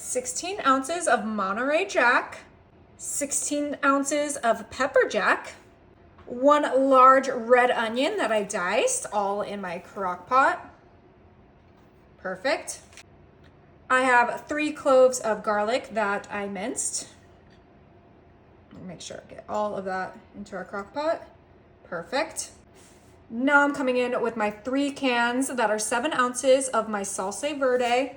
16 ounces of Monterey Jack, 16 ounces of pepper jack, 1 large red onion that I diced, all in my crock pot. Perfect. I have 3 cloves of garlic that I minced. Make sure I get all of that into our crock pot. Perfect. Now I'm coming in with my 3 cans that are 7 ounces of my salsa verde.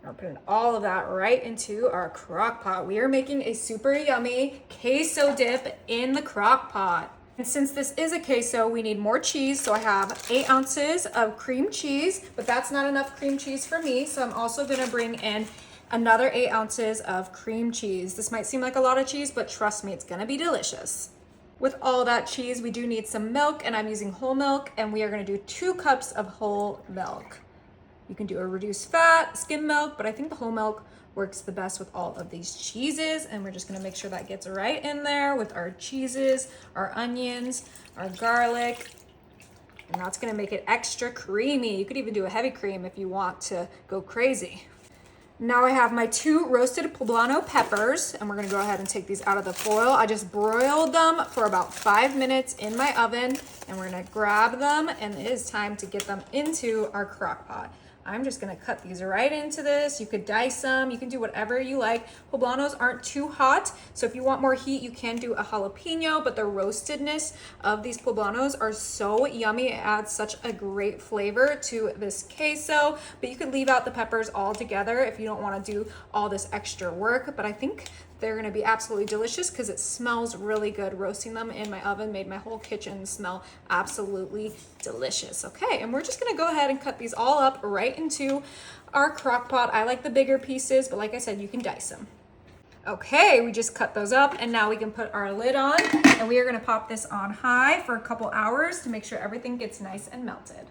I'm putting all of that right into our crock pot. We are making a super yummy queso dip in the crock pot. And since this is a queso, we need more cheese. So I have 8 ounces of cream cheese, but that's not enough cream cheese for me. So I'm also gonna bring in another 8 ounces of cream cheese. This might seem like a lot of cheese, but trust me, it's gonna be delicious. With all that cheese, we do need some milk, and I'm using whole milk, and we are gonna do 2 cups of whole milk. You can do a reduced fat, skim milk, but I think the whole milk works the best with all of these cheeses. And we're just gonna make sure that gets right in there with our cheeses, our onions, our garlic. And that's gonna make it extra creamy. You could even do a heavy cream if you want to go crazy. Now I have my 2 roasted poblano peppers, and we're gonna go ahead and take these out of the foil. I just broiled them for about 5 minutes in my oven, and we're gonna grab them, and it is time to get them into our crock pot. I'm just gonna cut these right into this. You could dice them, you can do whatever you like. Poblanos aren't too hot, so if you want more heat, you can do a jalapeno, but the roastedness of these poblanos are so yummy. It adds such a great flavor to this queso, but you could leave out the peppers altogether if you don't wanna do all this extra work, but I think they're gonna be absolutely delicious because it smells really good. Roasting them in my oven made my whole kitchen smell absolutely delicious. Okay, and we're just gonna go ahead and cut these all up right into our crock pot. I like the bigger pieces, but like I said, you can dice them. Okay, we just cut those up, and now we can put our lid on, and we are gonna pop this on high for a couple hours to make sure everything gets nice and melted.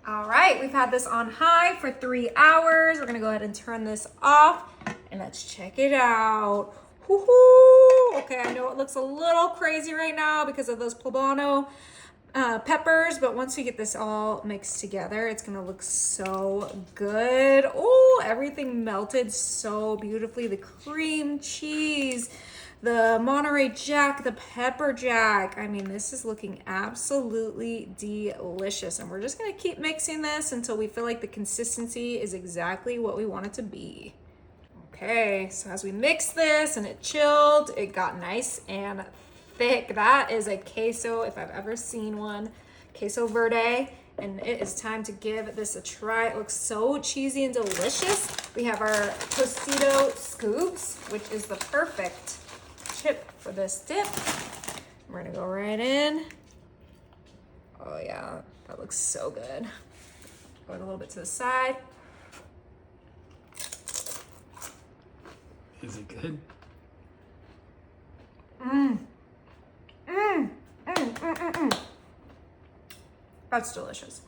All right, we've had this on high for 3 hours. We're gonna go ahead and turn this off, and let's check it out. Woohoo! Okay, I know it looks a little crazy right now because of those poblano peppers, but once we get this all mixed together, it's gonna look so good. Oh, everything melted so beautifully. The cream cheese, the Monterey Jack, the pepper jack. I mean, this is looking absolutely delicious. And we're just gonna keep mixing this until we feel like the consistency is exactly what we want it to be. Okay, so as we mixed this and it chilled, it got nice and thick. That is a queso if I've ever seen one. Queso verde. And it is time to give this a try. It looks so cheesy and delicious. We have our Tostito scoops, which is the perfect chip for this dip. We're gonna go right in. Oh yeah, that looks so good. Go a little bit to the side. Is it good? That's delicious.